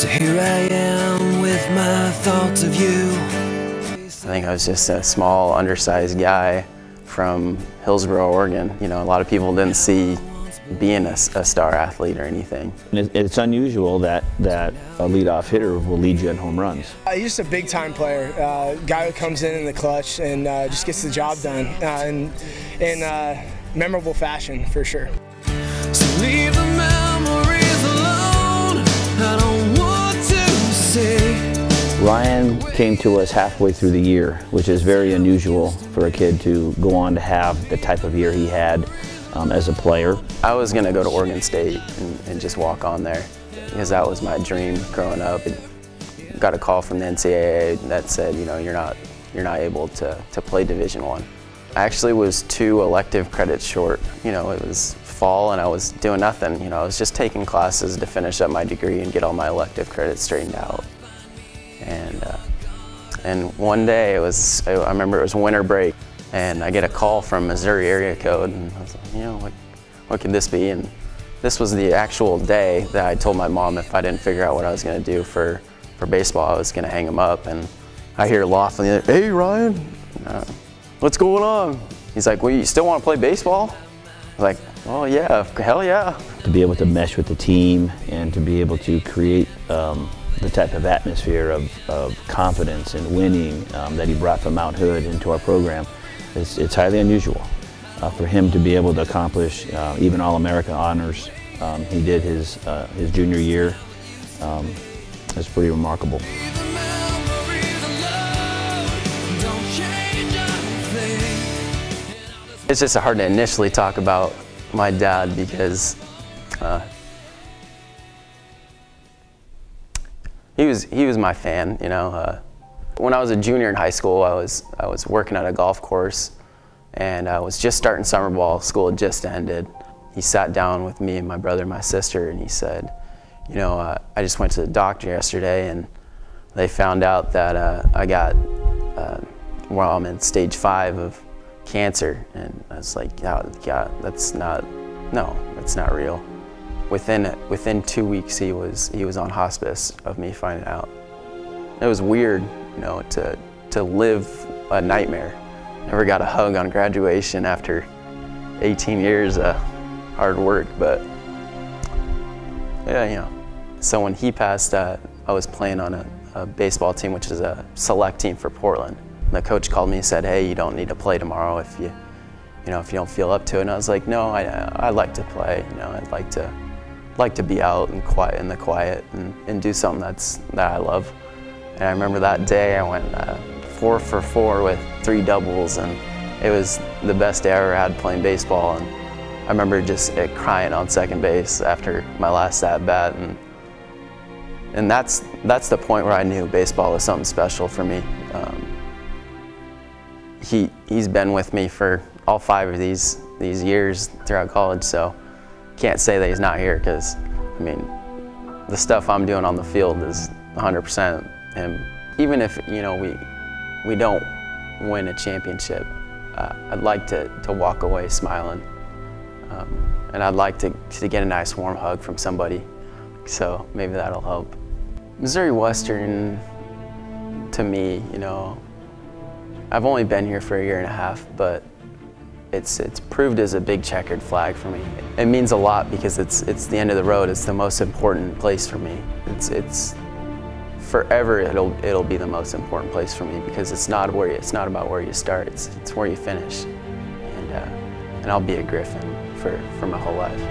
So here I am with my thoughts of you. I think I was just a small, undersized guy from Hillsboro, Oregon. You know, a lot of people didn't see being a star athlete or anything. It's unusual that a leadoff hitter will lead you in home runs. He's just a big-time player, guy who comes in the clutch and just gets the job done in memorable fashion, for sure. So leave the memories alone. I don't want to say. Ryan came to us halfway through the year, which is very unusual for a kid to go on to have the type of year he had as a player. I was going to go to Oregon State and just walk on there because that was my dream growing up. And got a call from the NCAA that said, you know, you're not able to play Division I. I actually was 2 elective credits short. You know, it was fall and I was doing nothing. You know, I was just taking classes to finish up my degree and get all my elective credits straightened out. And one day I remember it was winter break, and I get a call from Missouri area code, and I was like, you know, what could this be? And this was the actual day that I told my mom if I didn't figure out what I was going to do for baseball, I was going to hang him up. And I hear Laughlin, "Hey Ryan, what's going on?" He's like, "Well, you still want to play baseball?" I was like, "Well, yeah, hell yeah." To be able to mesh with the team and to be able to create the type of atmosphere of confidence and winning that he brought from Mount Hood into our program, it's highly unusual. For him to be able to accomplish even All-American honors he did his junior year is pretty remarkable. It's just hard to initially talk about my dad because he was my fan, you know. When I was a junior in high school, I was working at a golf course, and I was just starting summer ball. School had just ended. He sat down with me and my brother and my sister, and he said, "You know, I just went to the doctor yesterday, and they found out that I got, well, I'm in stage 5 of cancer." And I was like, "Yeah, that's not real." Within 2 weeks, he was on hospice of me finding out. It was weird, you know, to live a nightmare. Never got a hug on graduation after 18 years of hard work, but yeah, you know. So when he passed, I was playing on a baseball team, which is a select team for Portland. And the coach called me and said, "Hey, you don't need to play tomorrow if you don't feel up to it." And I was like, "No, I like to play. You know, I'd like to be out and quiet in the quiet and do something that I love." And I remember that day I went 4 for 4 with 3 doubles, and it was the best day I ever had playing baseball. And I remember just crying on second base after my last at bat, and that's the point where I knew baseball was something special for me. He's been with me for all 5 of these years throughout college, so can't say that he's not here, because I mean, the stuff I'm doing on the field is 100% him. Even if, you know, we don't win a championship, I'd like to walk away smiling, and I'd like to get a nice warm hug from somebody, so maybe that'll help. Missouri Western, to me, you know, I've only been here for a year and a half, but it's proved as a big checkered flag for me. It means a lot because it's the end of the road. It's the most important place for me. It's forever it'll be the most important place for me, because it's not about where you start. It's where you finish, and I'll be a Griffin for my whole life.